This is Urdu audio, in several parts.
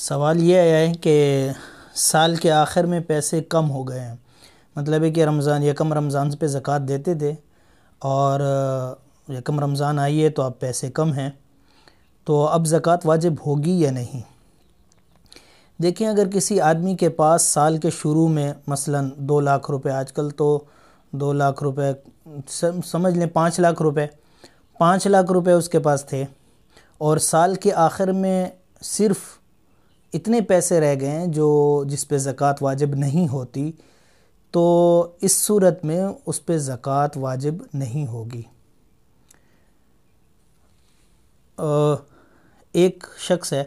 سوال یہ ہے کہ سال کے آخر میں پیسے کم ہو گئے ہیں، مطلب ہے کہ یکم رمضان پہ زکوٰۃ دیتے تھے اور یکم رمضان آئی ہے تو اب پیسے کم ہیں، تو اب زکوٰۃ واجب ہوگی یا نہیں؟ دیکھیں، اگر کسی آدمی کے پاس سال کے شروع میں مثلاً 2 لاکھ روپے، آج کل تو 2 لاکھ روپے سمجھ لیں 5 لاکھ روپے 5 لاکھ روپے اس کے پاس تھے، اور سال کے آخر میں صرف اتنے پیسے رہ گئے ہیں جس پہ زکوٰۃ واجب نہیں ہوتی، تو اس صورت میں اس پہ زکوٰۃ واجب نہیں ہوگی۔ ایک شخص ہے،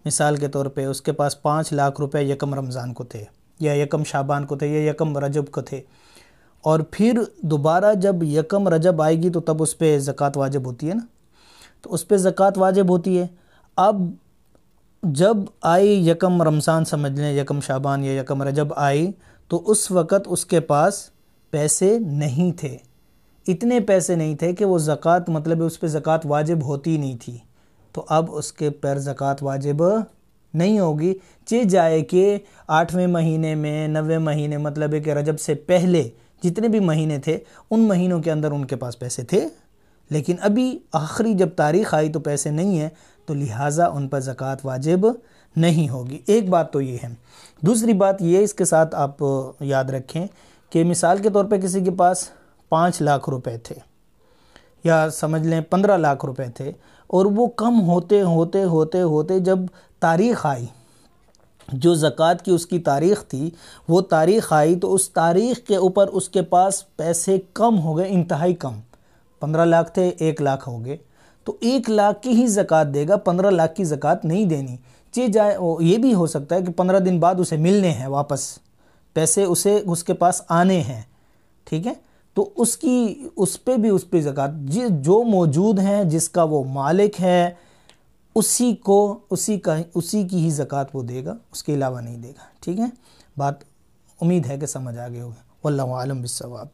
مثال کے طور پہ اس کے پاس 5 لاکھ روپے یکم رمضان کو تھے، یا یکم شعبان کو تھے، یا یکم رجب کو تھے، اور پھر دوبارہ جب یکم رجب آئے گی تو تب اس پہ زکوٰۃ واجب ہوتی ہے نا، تو اس پہ زکوٰۃ واجب ہوتی ہے۔ اب جب آئی یکم رمضان، سمجھ لیں یکم شعبان یا یکم رجب آئی، تو اس وقت اس کے پاس پیسے نہیں تھے، اتنے پیسے نہیں تھے کہ وہ زکوٰۃ، مطلب اس پہ زکوٰۃ واجب ہوتی نہیں تھی، تو اب اس کے پر زکوٰۃ واجب نہیں ہوگی، چہ جائے کہ 8ویں مہینے میں 9ویں مہینے، مطلب ہے کہ رجب سے پہلے جتنے بھی مہینے تھے ان مہینوں کے اندر ان کے پاس پیسے تھے، لیکن ابھی آخری جب تاریخ آئی تو پیسے نہیں ہیں، تو لہٰذا ان پر زکوٰۃ واجب نہیں ہوگی۔ ایک بات تو یہ ہے۔ دوسری بات یہ اس کے ساتھ آپ یاد رکھیں کہ مثال کے طور پہ کسی کے پاس 5 لاکھ روپے تھے، یا سمجھ لیں 15 لاکھ روپے تھے، اور وہ کم ہوتے ہوتے ہوتے ہوتے جب تاریخ آئی، جو زکوٰۃ کی اس کی تاریخ تھی وہ تاریخ آئی، تو اس تاریخ کے اوپر اس کے پاس پیسے کم ہو گئے، انتہائی کم۔ 15 لاکھ تھے، 1 لاکھ ہو گئے، تو 1 لاکھ کی ہی زکوٰۃ دے گا، 15 لاکھ کی زکوٰۃ نہیں دینی۔ یہ بھی ہو سکتا ہے کہ 15 دن بعد اسے ملنے ہیں واپس پیسے، اس کے پاس آنے ہیں، ٹھیک ہے، تو اس پہ بھی زکوٰۃ جو موجود ہیں، جس کا وہ مالک ہے، اسی کی ہی زکوٰۃ وہ دے گا، اس کے علاوہ نہیں دے گا، ٹھیک ہے۔ بات امید ہے کہ سمجھ آ گئی ہوگی۔ واللہ اعلم بالصواب۔